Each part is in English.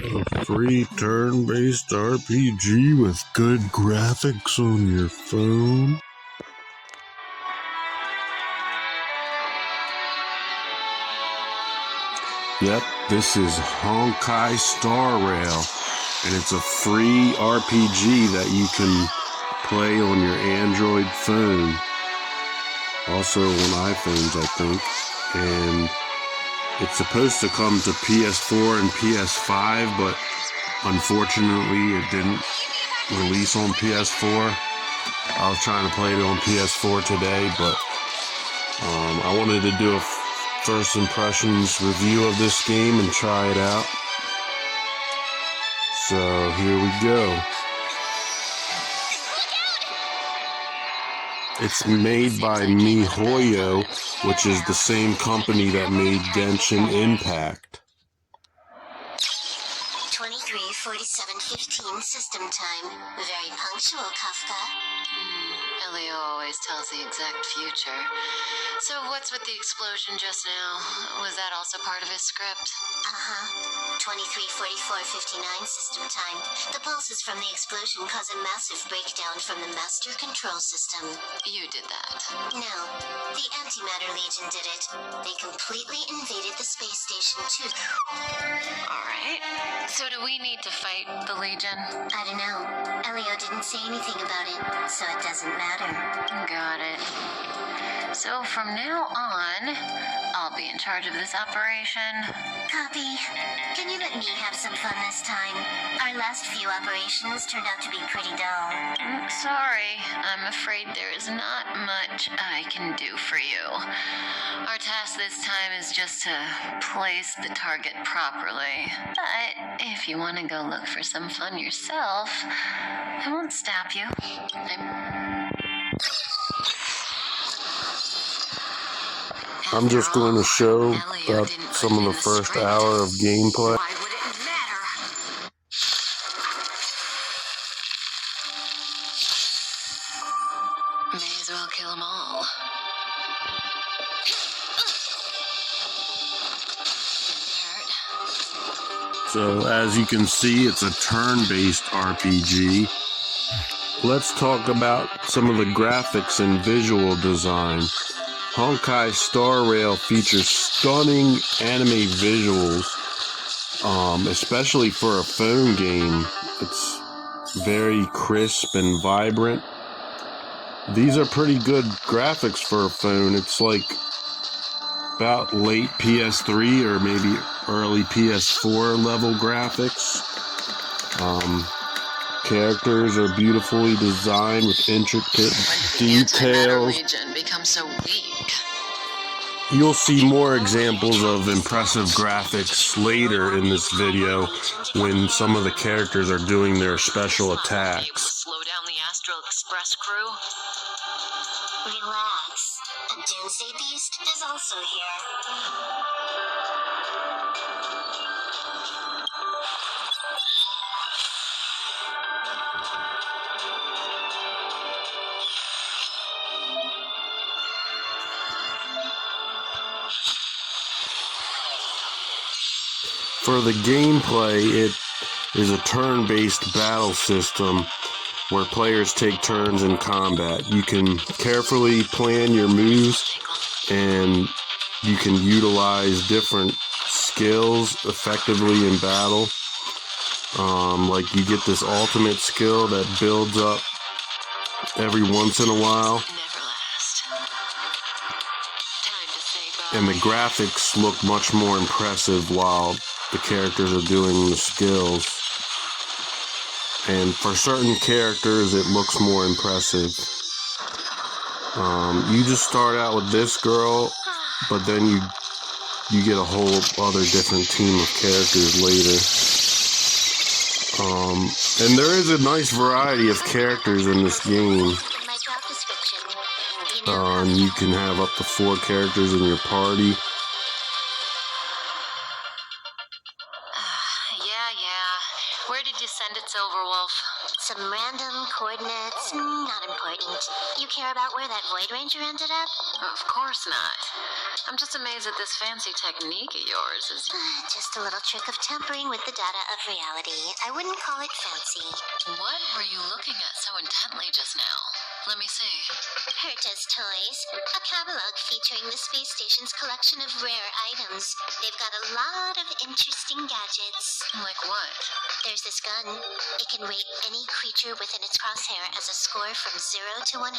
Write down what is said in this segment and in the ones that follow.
A free turn-based RPG with good graphics on your phone. Yep, this is Honkai Star Rail, and it's a free RPG that you can play on your Android phone. Also on iPhones, I think. And it's supposed to come to PS4 and PS5, but unfortunately it didn't release on PS4. I was trying to play it on PS4 today, but I wanted to do a first impressions review of this game and try it out. So here we go. It's made by Mihoyo, which is the same company that made Genshin Impact. 23:47:15 system time. Very punctual, Kafka. Elio always tells the exact future. So what's with the explosion just now? Was that also part of his script? 23:44:59 system time. The pulses from the explosion cause a massive breakdown from the master control system. You did that. No, the Antimatter Legion did it. They completely invaded the space station too. Alright. So do we need to fight the Legion? I don't know. Elio didn't say anything about it, so it doesn't matter. Got it. So from now on, I'll be in charge of this operation. Copy. Can you let me have some fun this time? Our last few operations turned out to be pretty dull. Sorry, I'm afraid there is not much I can do for you. Our task this time is just to place the target properly. But if you want to go look for some fun yourself, I won't stop you. I'm just going to show some of the first hour of gameplay. Why would it matter? May as well kill them all. So as you can see, it's a turn-based RPG. Let's talk about some of the graphics and visual design. Honkai Star Rail features stunning anime visuals, especially for a phone game. It's very crisp and vibrant. These are pretty good graphics for a phone. It's like about late PS3 or maybe early PS4 level graphics. Characters are beautifully designed with intricate details. Legion becomes so weak. You'll see more examples of impressive graphics later in this video when some of the characters are doing their special attacks. Slow down the Astral Express crew. Relax. A Doomsday Beast is also here. For the gameplay, it is a turn-based battle system where players take turns in combat. You can carefully plan your moves and you can utilize different skills effectively in battle. Like you get this ultimate skill that builds up every once in a while. And the graphics look much more impressive while the characters are doing the skills. And for certain characters, it looks more impressive. You just start out with this girl, but then you get a whole other different team of characters later. And there is a nice variety of characters in this game. You can have up to 4 characters in your party. Yeah. Where did you send it, Silverwolf? Some random coordinates, not important. You care about where that Void Ranger ended up? Of course not. I'm just amazed at this fancy technique of yours. Just a little trick of tampering with the data of reality. I wouldn't call it fancy. What were you looking at so intently just now? Let me see. Herta's Toys, a catalog featuring the space station's collection of rare items. They've got a lot of interesting gadgets. Like what? There's this gun. It can rate any creature within its crosshair as a score from 0 to 100.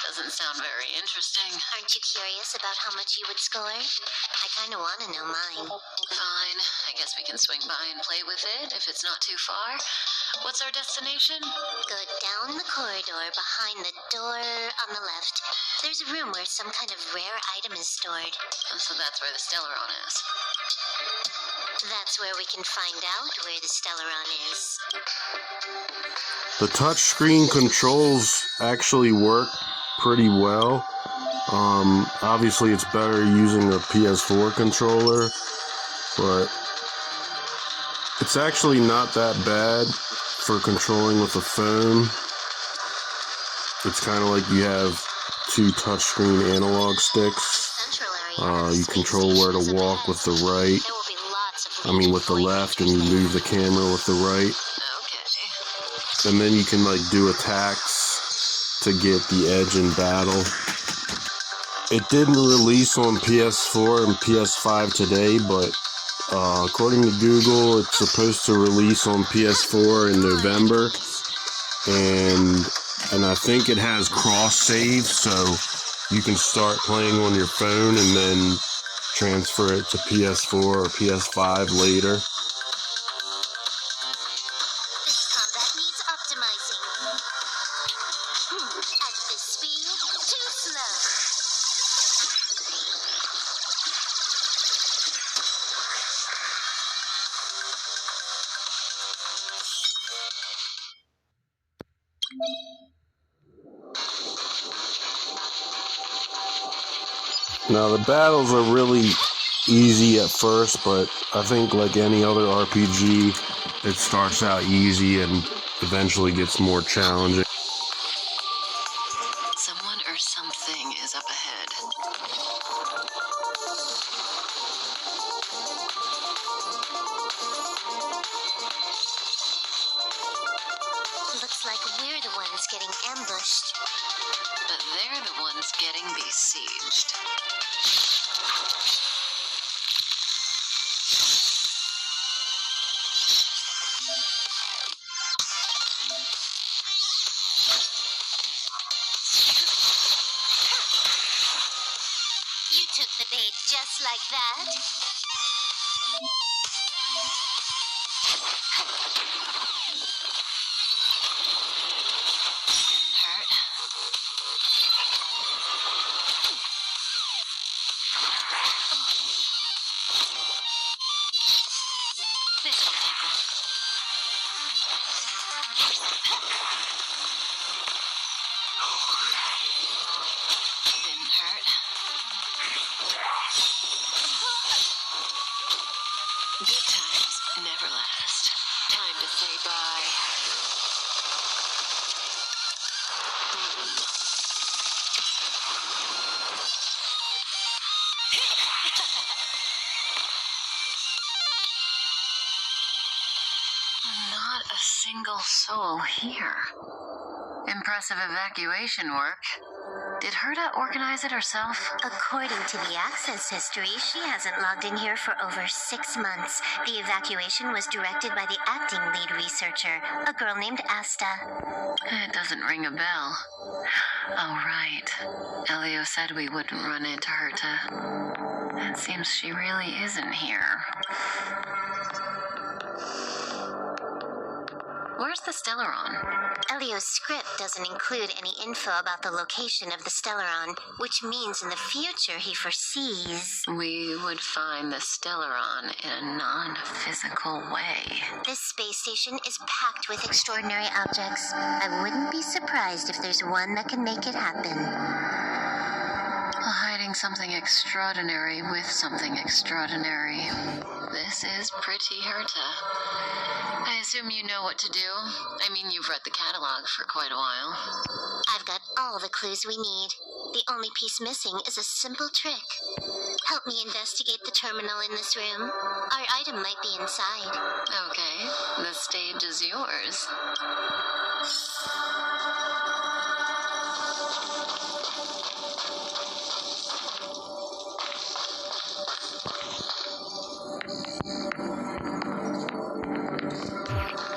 Doesn't sound very interesting. Aren't you curious about how much you would score? I kinda wanna know mine. Fine. I guess we can swing by and play with it if it's not too far. What's our destination? Go down the corridor behind the door on the left. There's a room where some kind of rare item is stored. So that's where the Stellaron is. That's where we can find out where the Stellaron is. The touchscreen controls actually work pretty well. Obviously it's better using a PS4 controller, but it's actually not that bad for controlling with a phone. It's kind of like you have two touchscreen analog sticks. You control where to walk with the right. With the left, and you move the camera with the right. Okay. And then you can do attacks to get the edge in battle. It didn't release on PS4 and PS5 today, but according to Google, it's supposed to release on PS4 in November, and I think it has cross save, so you can start playing on your phone and then transfer it to PS4 or PS5 later. This combat needs optimizing. At this speed, too slow. Now the battles are really easy at first, but I think like any other RPG, it starts out easy and eventually gets more challenging. Someone or something is up ahead. Looks like we're the ones getting ambushed. But they're the ones getting besieged. You took the bait just like that. Didn't hurt. This will take one. Didn't hurt. Good times never last. Time to say bye. Not a single soul here. Impressive evacuation work. Did Herta organize it herself? According to the access history, she hasn't logged in here for over 6 months. The evacuation was directed by the acting lead researcher, a girl named Asta. It doesn't ring a bell. Oh, right. Elio said we wouldn't run into Herta. It seems she really isn't here. Where's the Stellaron? Elio's script doesn't include any info about the location of the Stellaron, which means in the future he foresees We would find the Stellaron in a non-physical way. this space station is packed with extraordinary objects. I wouldn't be surprised if there's one that can make it happen. Hiding something extraordinary with something extraordinary. This is pretty Herta. I assume you know what to do? I mean, you've read the catalog for quite a while. I've got all the clues we need. The only piece missing is a simple trick. Help me investigate the terminal in this room. Our item might be inside. Okay, the stage is yours.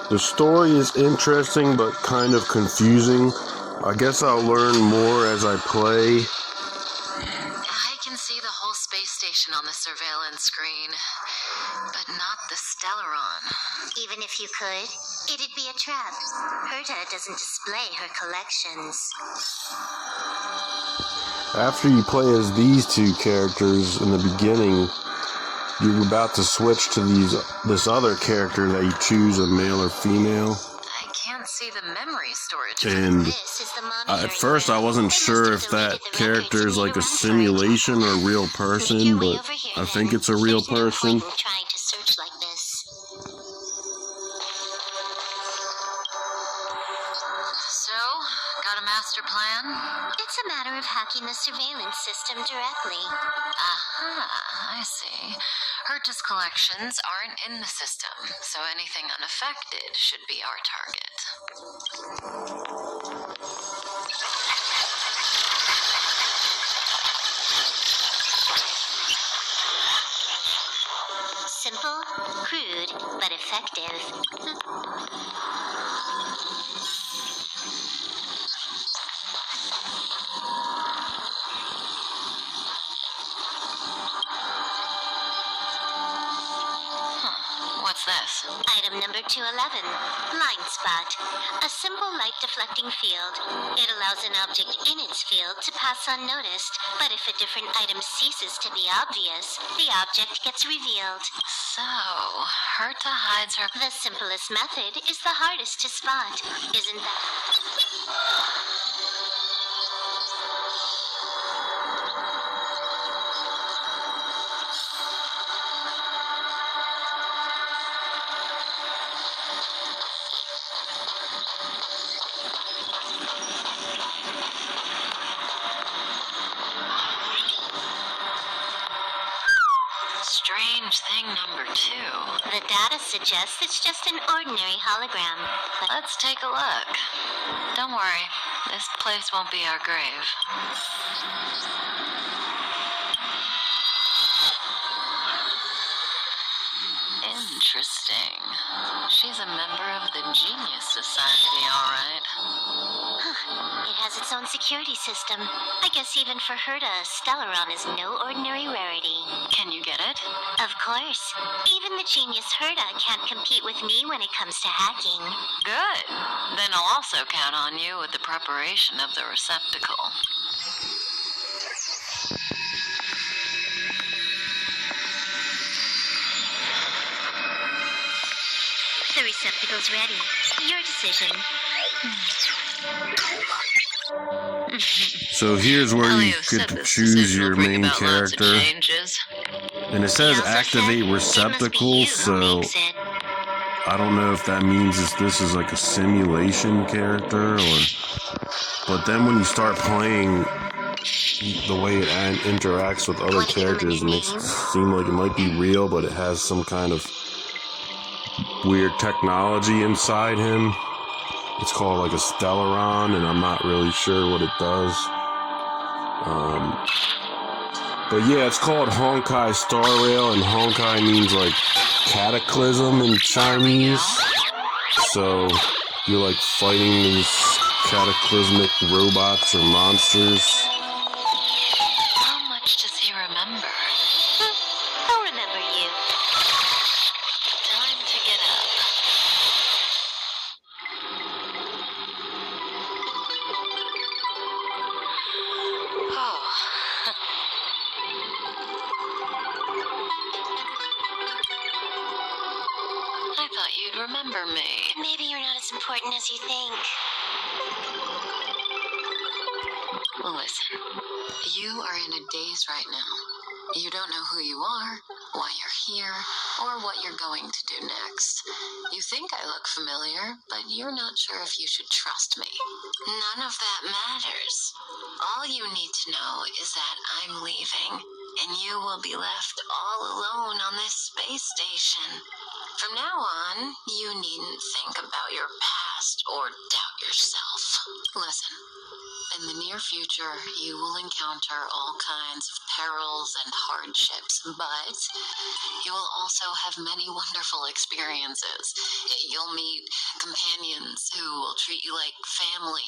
The story is interesting but kind of confusing. I guess I'll learn more as I play. I can see the whole space station on the surveillance screen, but not the Stellaron. Even if you could, it'd be a trap. Herta doesn't display her collections. After you play as these two characters in the beginning, you're about to switch to this other character that you choose, a male or female. I can't see the memory storage. And This is the monitoring at first I wasn't sure if that character is like a simulation or a real person, but I think it's a real person. Trying to search like this. So, got a master plan? It's a matter of hacking the surveillance system directly. Aha, I see. Herta's collections aren't in the system, so anything unaffected should be our target. Simple, crude, but effective. What's this? Item number 211, blind spot. A simple light deflecting field. It allows an object in its field to pass unnoticed, but if a different item ceases to be obvious, the object gets revealed. So, Herta hides her... The simplest method is the hardest to spot, isn't that? Strange thing number 2. The data suggests it's just an ordinary hologram, but Let's take a look. Don't worry, this place won't be our grave. Interesting. She's a member of the Genius Society, all right. it has its own security system. I guess even for Herta, Stellaron is no ordinary rarity. Can you get it? Of course. Even the genius Herta can't compete with me when it comes to hacking. Good. Then I'll also count on you with the preparation of the receptacle. The receptacle's ready. Your decision. So here's where you get to choose your main character. And it says activate receptacle, so I don't know if that means this is like a simulation character, or... But then when you start playing, the way it interacts with other characters makes it seem like it might be real, but it has some kind of weird technology inside him. It's called like a Stellaron, and I'm not really sure what it does. But yeah, it's called Honkai Star Rail, and Honkai means like cataclysm in Chinese. So you're like fighting these cataclysmic robots or monsters. How much does he remember? I'll remember you. Time to get up. Oh. I thought you'd remember me. Maybe you're not as important as you think. Listen, you are in a daze right now. You don't know who you are why you're here, or what you're going to do next. You think I look familiar, but you're not sure if you should trust me. None of that matters. All you need to know is that I'm leaving, and you will be left all alone on this space station. From now on, you needn't think about your past or doubt yourself. Listen. In the near future, you will encounter all kinds of perils and hardships, but you will also have many wonderful experiences. You'll meet companions who will treat you like family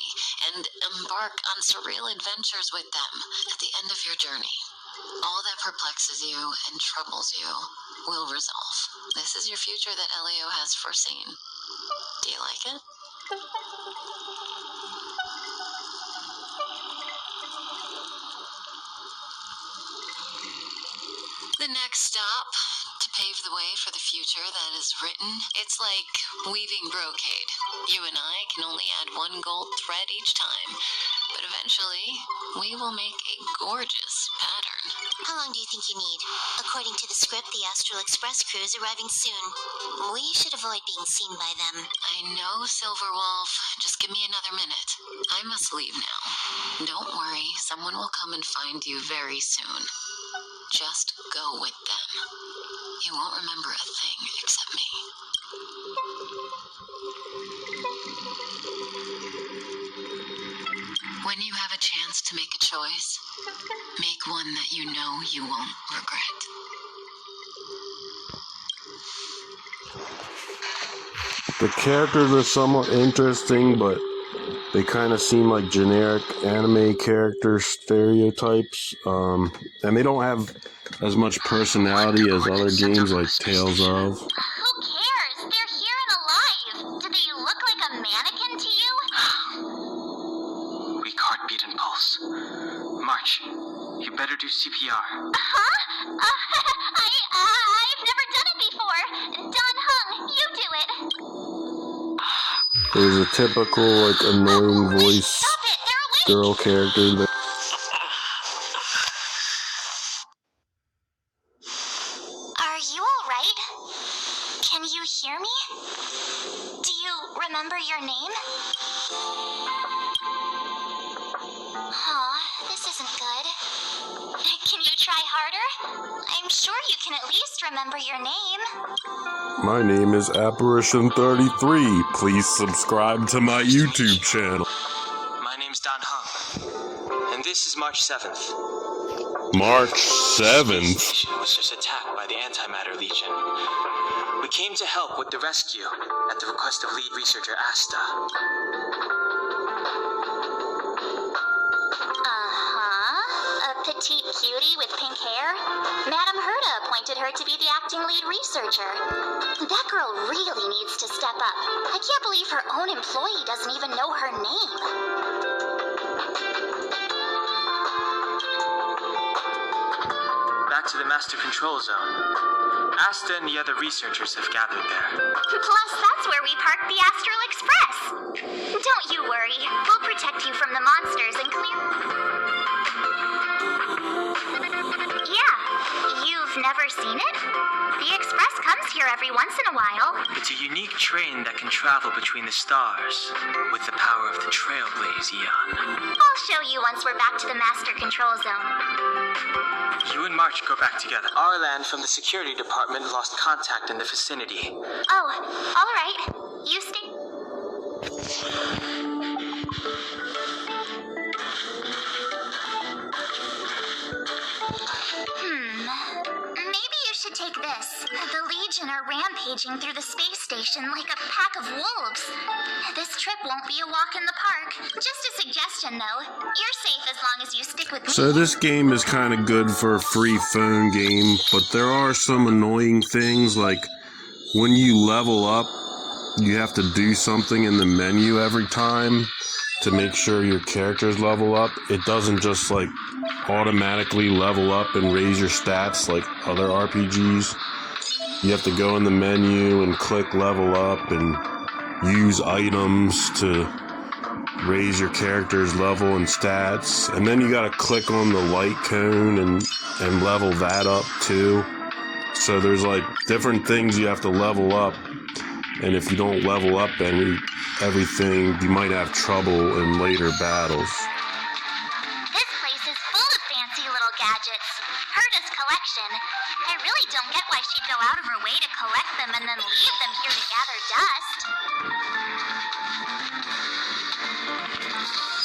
and embark on surreal adventures with them at the end of your journey. All that perplexes you and troubles you will resolve. This is your future that Elio has foreseen. Do you like it? The next stop, to pave the way for the future that is written, it's like weaving brocade. You and I can only add one gold thread each time, but eventually, we will make a gorgeous pattern. How long do you think you need? According to the script, the Astral Express crew is arriving soon. We should avoid being seen by them. I know, Silver Wolf. Just give me another minute. I must leave now. Don't worry, someone will come and find you very soon. Just go with them. You won't remember a thing except me. When you have a chance to make a choice, make one that you know you won't regret. The characters are somewhat interesting, but they kind of seem like generic anime character stereotypes. And they don't have as much personality as other games like Tales of. Who cares? They're here and alive. Do they look like a mannequin to you? Weak heartbeat and pulse. March, you better do CPR. Huh? I've never done it before. Don Hung, you do it. There's a typical, like, annoying voice Stop it, they're awake. girl character that Are you alright? Can you hear me? Do you remember your name? This isn't good. Can you try harder? I'm sure you can at least remember your name. my name is Apparition33. Please subscribe to my YouTube channel. My name's Don Hung, and this is March 7th. March The 7th. station was just attacked by the Antimatter Legion. We came to help with the rescue at the request of lead researcher Asta. A petite cutie with pink hair? Madame Herta appointed her to be the acting lead researcher. That girl really needs to step up. I can't believe her own employee doesn't even know her name. Back to the Master Control Zone. Asta and the other researchers have gathered there. Plus, that's where we parked the Astral Express. Don't you worry. We'll protect you from the monsters and clear... Yeah, you've never seen it? The Express comes here every once in a while. It's a unique train that can travel between the stars with the power of the Trailblaze Eon. I'll show you once we're back to the Master Control Zone. You and March go back together. Arlan from the security department lost contact in the vicinity. Oh, all right. You stay... Maybe you should take this. The Legion are rampaging through the space station like a pack of wolves. This trip won't be a walk in the park. Just a suggestion, though. You're safe as long as you stick with me. So this game is kind of good for a free phone game, but there are some annoying things, like when you level up, you have to do something in the menu every time to make sure your characters level up. It doesn't just like automatically level up and raise your stats like other RPGs. You have to go in the menu and click level up and use items to raise your character's level and stats. And then you gotta click on the light cone and level that up too. So So there's like different things you have to level up, and if you don't level up everything, you might have trouble in later battles. This place is full of fancy little gadgets. Herta's collection. I really don't get why she'd go out of her way to collect them and then leave them here to gather dust.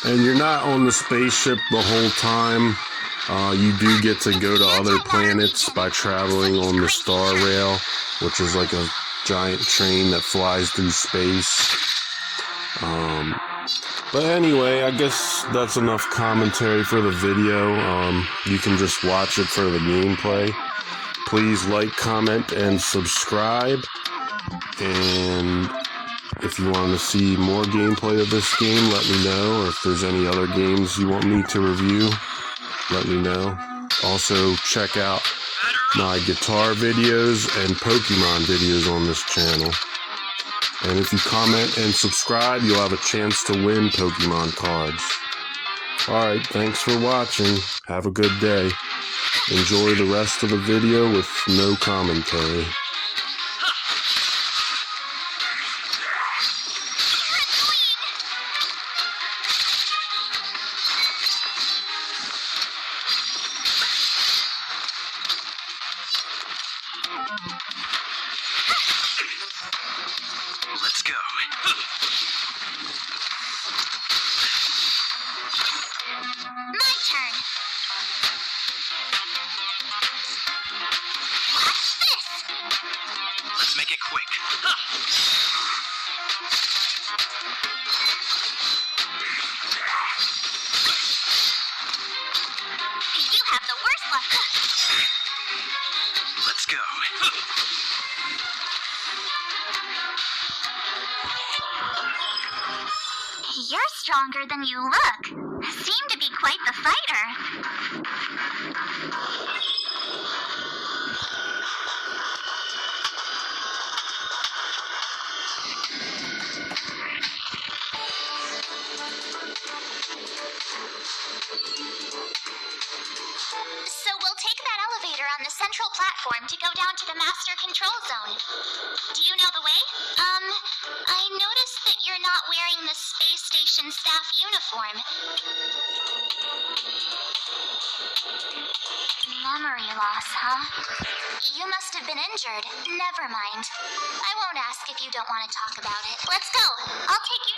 And you're not on the spaceship the whole time. You do get to go to other planets by traveling on the Star Rail, which is like a giant train that flies through space. But anyway, I guess that's enough commentary for the video. You can just watch it for the gameplay. Please like, comment, and subscribe. And if you want to see more gameplay of this game, let me know. Or if there's any other games you want me to review, let me know. Also, check out my guitar videos and Pokemon videos on this channel. And if you comment and subscribe, you'll have a chance to win Pokemon cards. Alright, thanks for watching. Have a good day. Enjoy the rest of the video with no commentary. Let's go. My turn. Watch this. Let's make it quick. You have the worst luck. Let's go. You're stronger than you look. Seem to be quite the fighter. So we'll take that elevator on the central platform to go down to the master control zone. Do you know the way? I noticed that you're not wearing the space station staff uniform. Memory loss, huh? You must have been injured. Never mind. I won't ask if you don't want to talk about it. Let's go. I'll take you.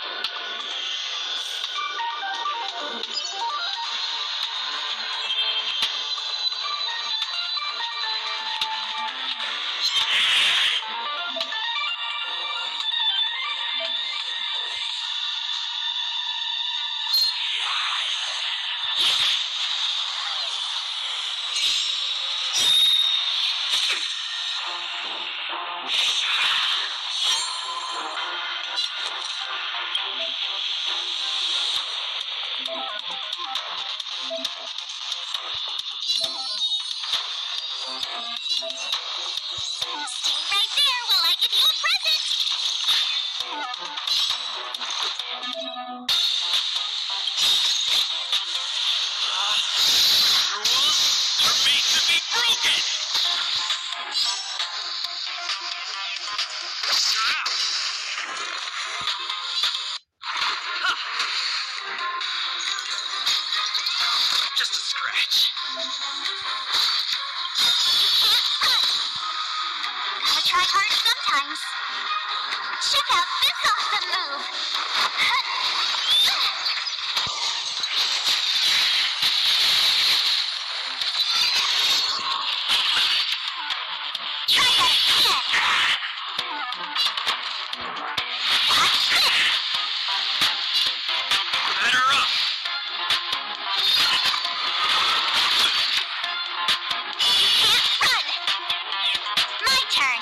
Stay right there while I give you a present. Rules are made to be broken. Just a scratch. Gotta try hard sometimes. Check out this awesome move. Try that again. Watch this. Batter up. You can't run. My turn.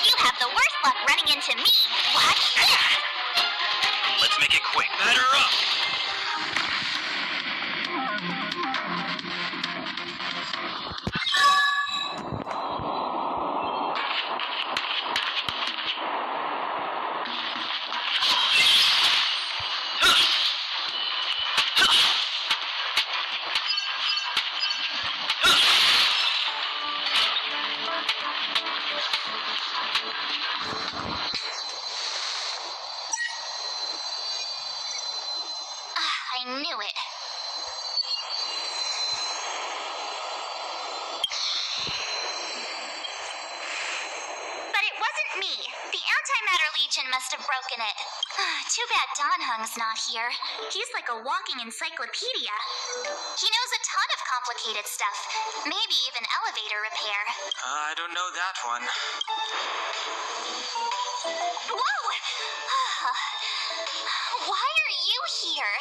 You have the worst luck running into me. Watch this. Let's make it quick. Batter up. I knew it. But it wasn't me. The Antimatter Legion must have broken it. Too bad Donhung's not here. He's like a walking encyclopedia. He knows a ton of complicated stuff. Maybe even elevator repair. I don't know that one. Whoa! Why are you here?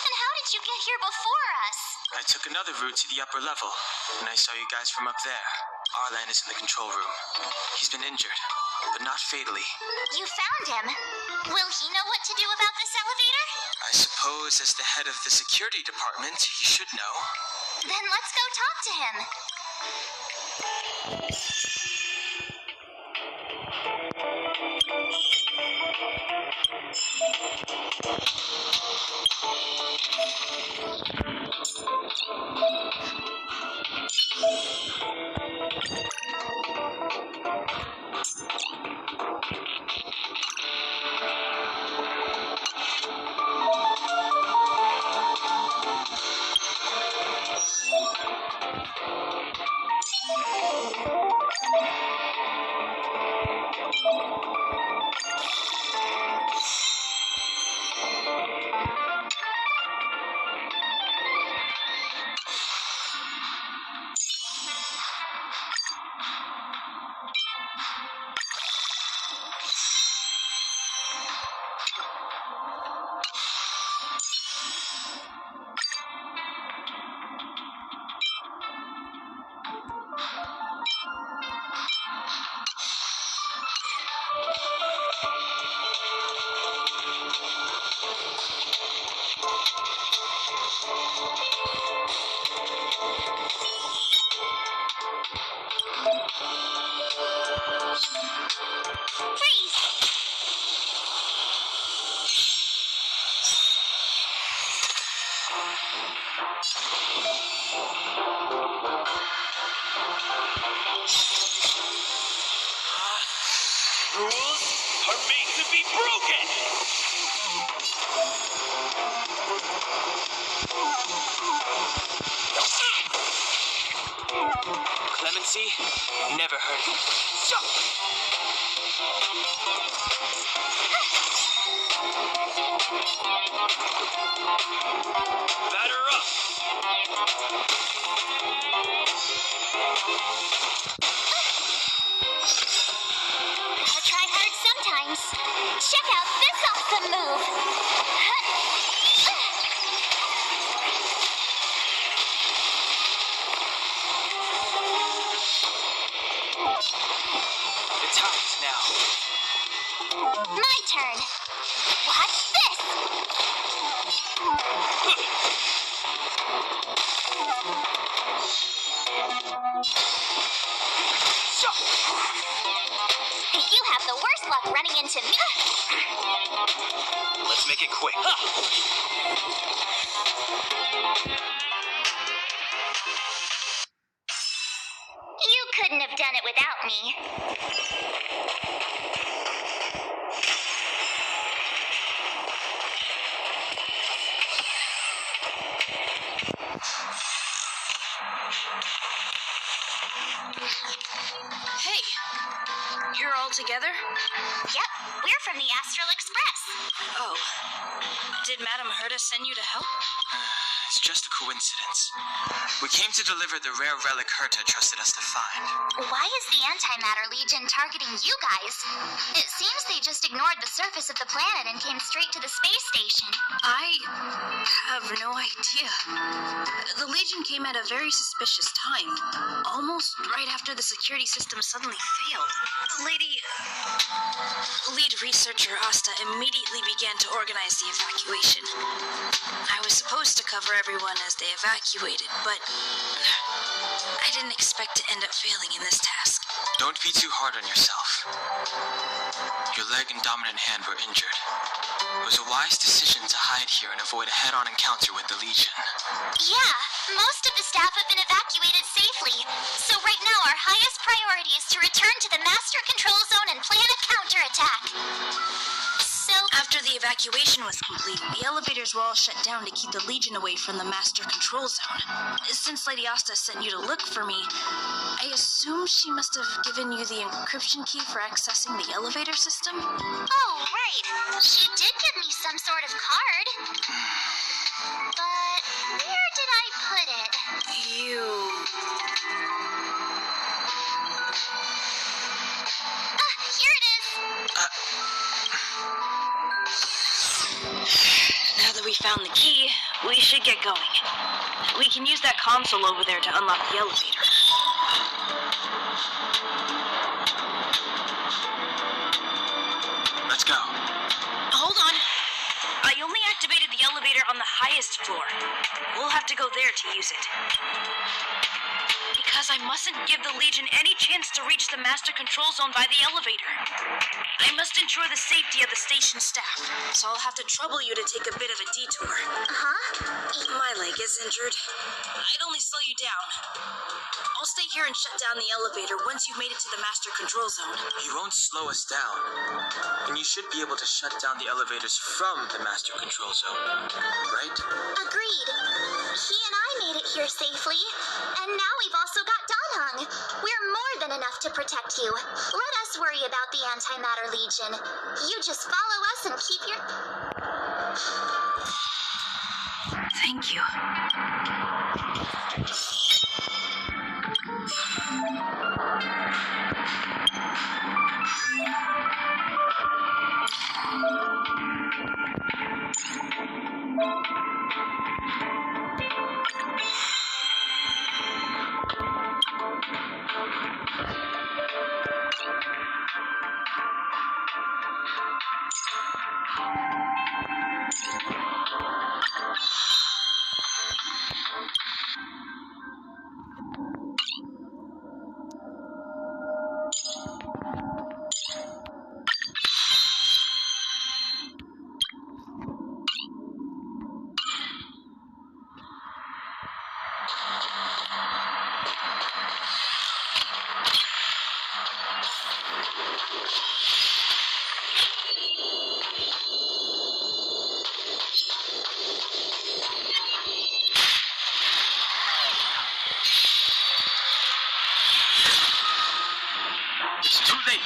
And how did you get here before us? I took another route to the upper level, and I saw you guys from up there. Arlan is in the control room. He's been injured, but not fatally. You found him. Will he know what to do about this elevator? I suppose as the head of the security department, he should know. Then let's go talk to him. Rules are made to be broken! Clemency? Never heard of it. Batter up! Gotta try hard sometimes. Check out this awesome move. The time's now. My turn. Watch this. You have the worst luck running into me. Let's make it quick. You couldn't have done it without me. Hey, you're all together? Yep, we're from the Astral Express. Oh. Did Madame Herta send you to help? It's just a coincidence. We came to deliver the rare relic Herta trusted us to find. Why is the Antimatter Legion targeting you guys? It seems they just ignored the surface of the planet and came straight to the space station. I have no idea. The Legion came at a very suspicious time, almost right after the security system suddenly failed. Lead researcher Asta immediately began to organize the evacuation. I was supposed to cover everyone as they evacuated, but I didn't expect to end up failing in this task. Don't be too hard on yourself. Your leg and dominant hand were injured. It was a wise decision to hide here and avoid a head-on encounter with the Legion. Yeah, most of the staff have been evacuated safely. So right now our highest priority is to return to the Master Control Zone and plan a counterattack. So After the evacuation was complete, the elevators were all shut down to keep the Legion away from the Master Control Zone. Since Lady Asta sent you to look for me, I assume she must have given you the encryption key for accessing the elevator system? Oh, right. She did give me some sort of card. But where did I put it? Here it is. Now that we found the key, we should get going. We can use that console over there to unlock the elevator. Let's go. Hold on. I only activated the elevator on the highest floor. We'll have to go there to use it. Because I mustn't give the Legion any chance to reach the Master Control Zone by the elevator. I must ensure the safety of the station staff, so I'll have to trouble you to take a bit of a detour. My leg is injured. I'd only slow you down. I'll stay here and shut down the elevator once you've made it to the Master Control Zone. You won't slow us down. And you should be able to shut down the elevators from the Master Control Zone, right? Agreed. He and I made it here safely, and now we've also got Danhung. We're more than enough to protect you. Let us worry about the Antimatter Legion. You just follow us and keep your... Thank you.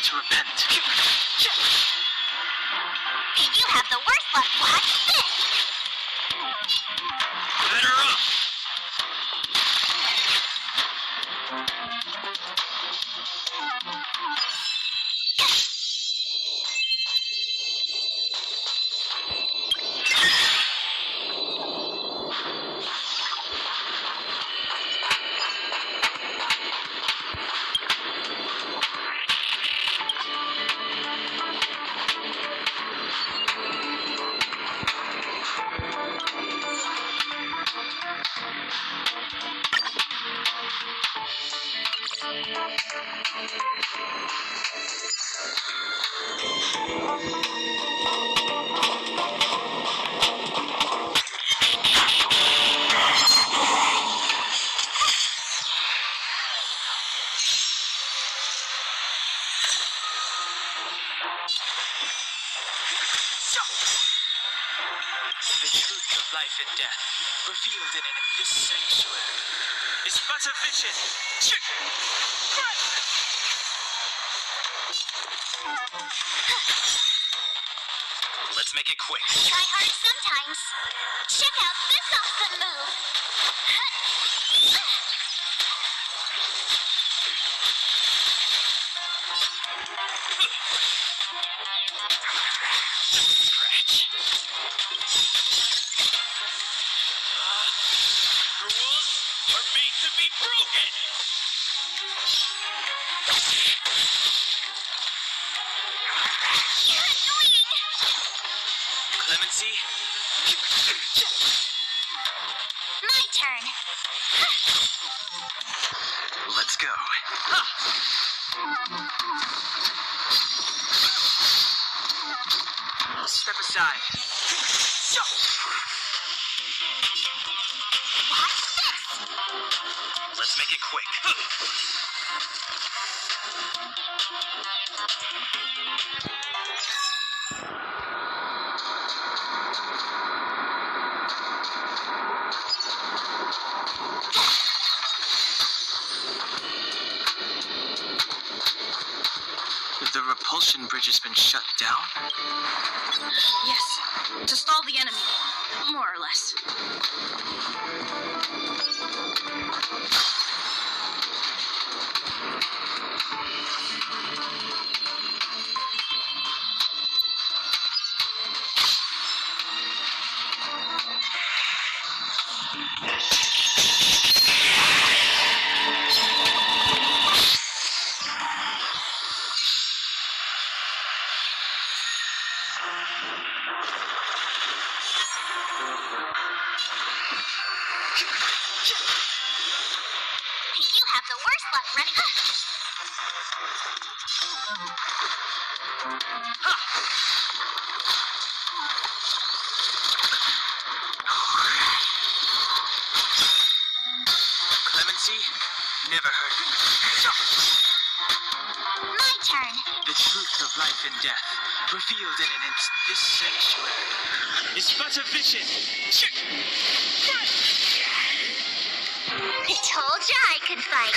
To repent. You have the worst luck. Watch this. Let her up. The truth of life and death, revealed in an abyss sanctuary, is but a vision. Let's make it quick. Try hard sometimes. Check out this awesome move. Scratch. Rules are made to be broken. You're annoying. Clemency? My turn. Let's go. Step aside. Watch this. Let's make it quick. The repulsion bridge has been shut down? Yes, to stall the enemy, more or less. You have the worst luck running. Clemency? Never heard of it. My turn. The truth of life and death, revealed in this sanctuary, is but a vision. I told ya I could fight.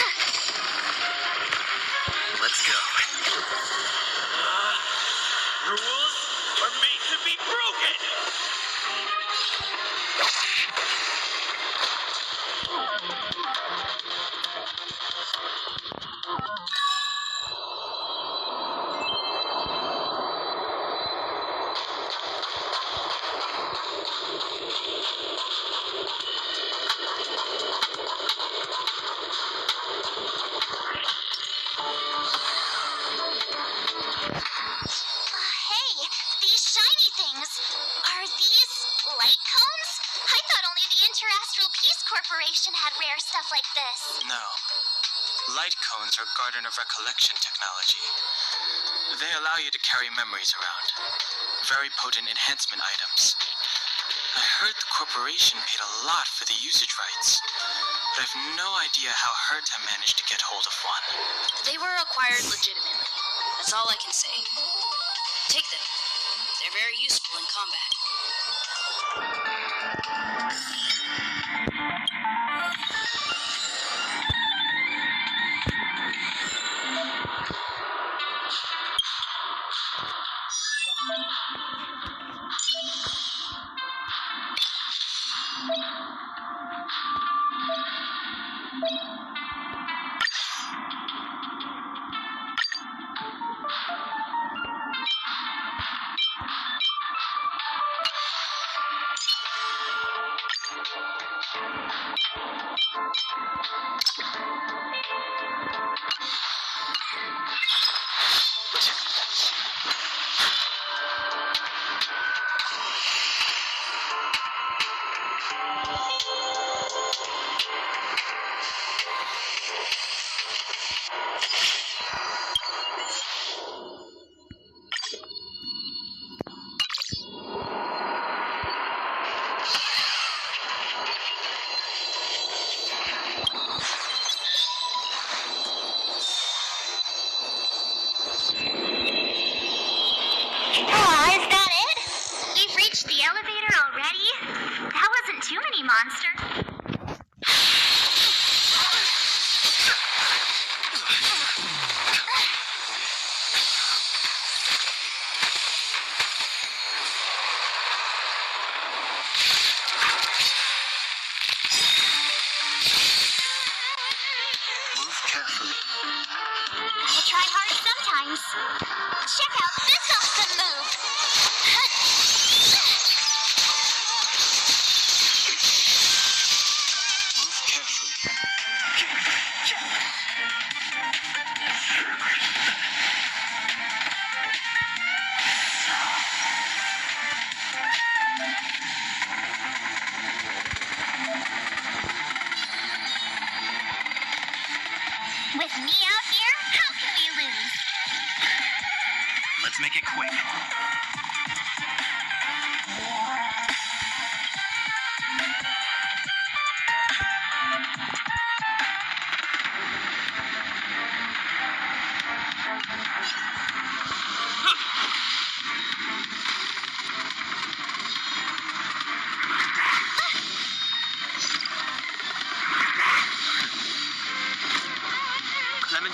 Let's go. Rules are made to be broken! Hey, these shiny things. Are these light cones? I thought only the Interastral Peace Corporation had rare stuff like this. No. Light cones are Garden of Recollection technology. They allow you to carry memories around. Very potent enhancement items. I heard the corporation paid a lot for the usage rights, but I've no idea how Herta managed to get hold of one. They were acquired legitimately. That's all I can say. Take them. They're very useful in combat. monster? Move carefully. I try hard sometimes. Check out this awesome move! Move carefully. With me out here, how can we lose? Let's make it quick.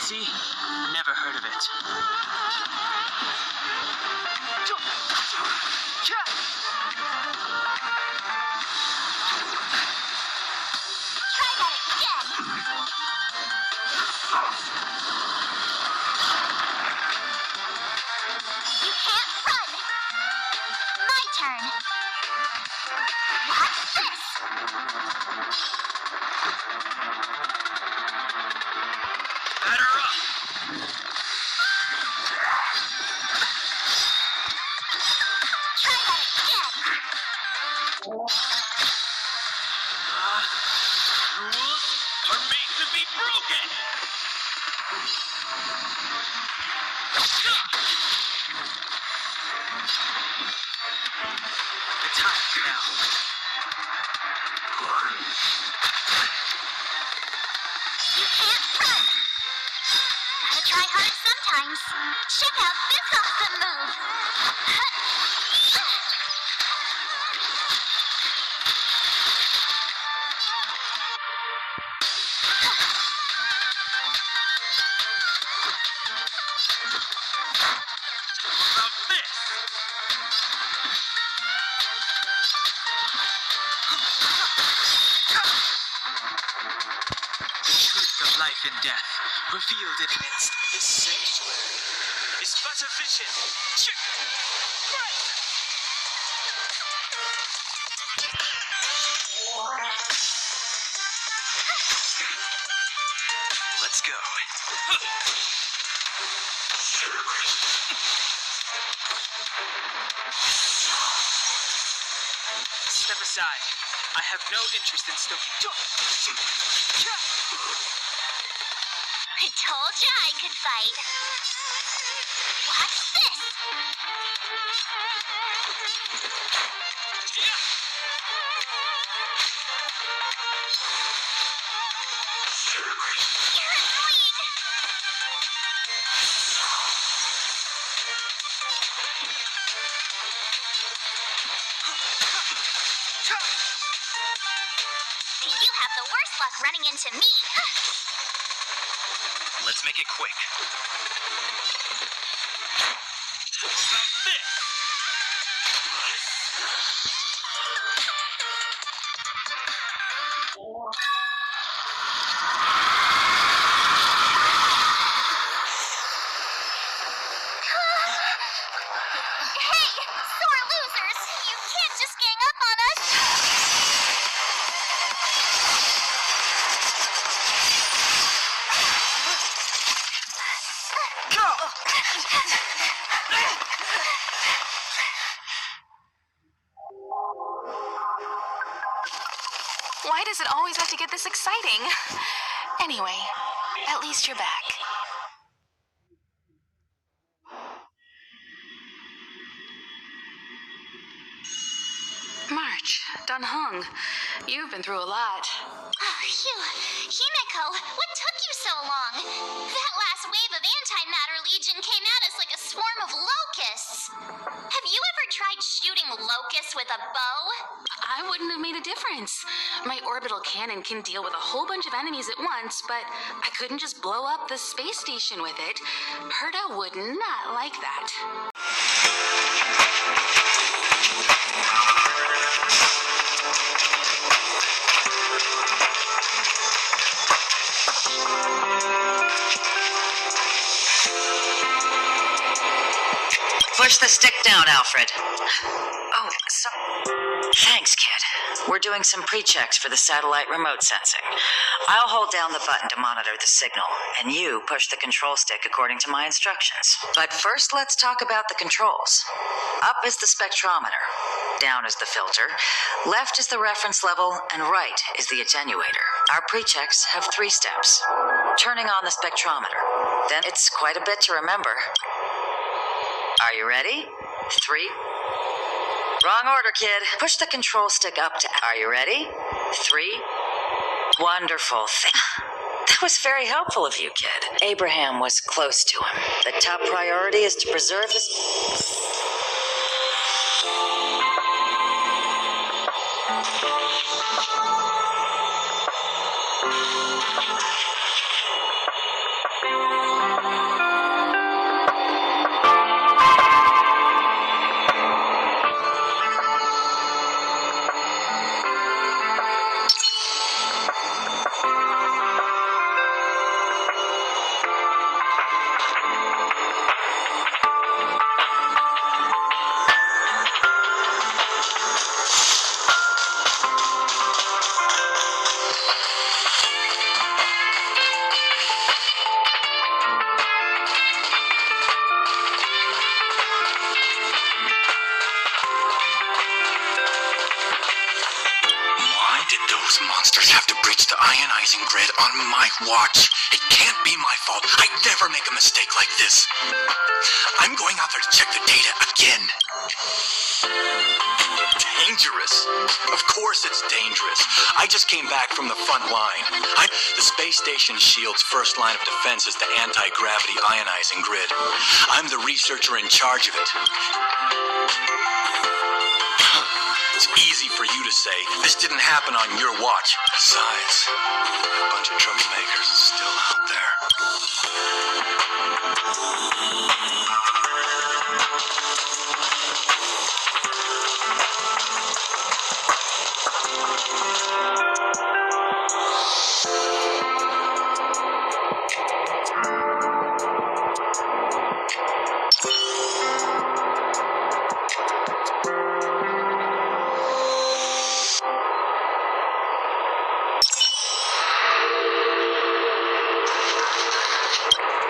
See? Never heard of it. Try that again. You can't run. My turn. Watch this. Batter up! Try that again. Rules are made to be broken! The time's now. You can't run. Gotta try hard sometimes. Check out this awesome move. About this! The truth of life and death, revealed in an instant. This sanctuary is but a vision. Let's go. Step aside. I have no interest in still. I told you I could fight. Watch this. You're annoying. You have the worst luck running into me. Let's make it quick. This. Hey, sore losers! You can't just gang up on us! Why does it always have to get this exciting? Anyway, at least you're back. March, Dunhung, you've been through a lot. Oh, phew. Himeko, what took you so long? That last wave of antimatter legion came at us like a swarm of locusts. Have you ever tried shooting locusts with a bow? I wouldn't have made a difference. My orbital cannon can deal with a whole bunch of enemies at once, but I couldn't just blow up the space station with it. Herta would not like that. Push the stick down, Alfred. Oh, so... Thanks, kid. We're doing some pre-checks for the satellite remote sensing. I'll hold down the button to monitor the signal, and you push the control stick according to my instructions. But first, let's talk about the controls. Up is the spectrometer. Down is the filter. Left is the reference level, and right is the attenuator. Our pre-checks have 3 steps. Turning on the spectrometer. Then it's quite a bit to remember. Are you ready? 3. Wrong order, kid. Push the control stick up to... Are you ready? 3. Wonderful. That was very helpful of you, kid. Abraham was close to him. The top priority is to preserve this... Those monsters have to breach the ionizing grid on my watch. It can't be my fault. I never make a mistake like this. I'm going out there to check the data again. Dangerous? Of course it's dangerous. I just came back from the front line. The space station shield's first line of defense is the anti-gravity ionizing grid. I'm the researcher in charge of it. It's easy for you to say, this didn't happen on your watch. Besides, a bunch of troublemakers still out there.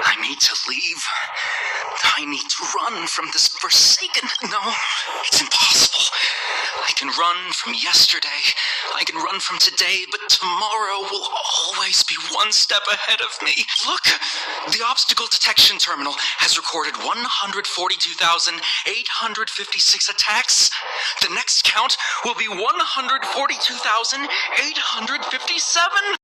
I need to leave. I need to run from this forsaken... No, it's impossible. I can run from yesterday. I can run from today, but tomorrow will always be one step ahead of me. Look, the obstacle detection terminal has recorded 142,856 attacks. The next count will be 142,857.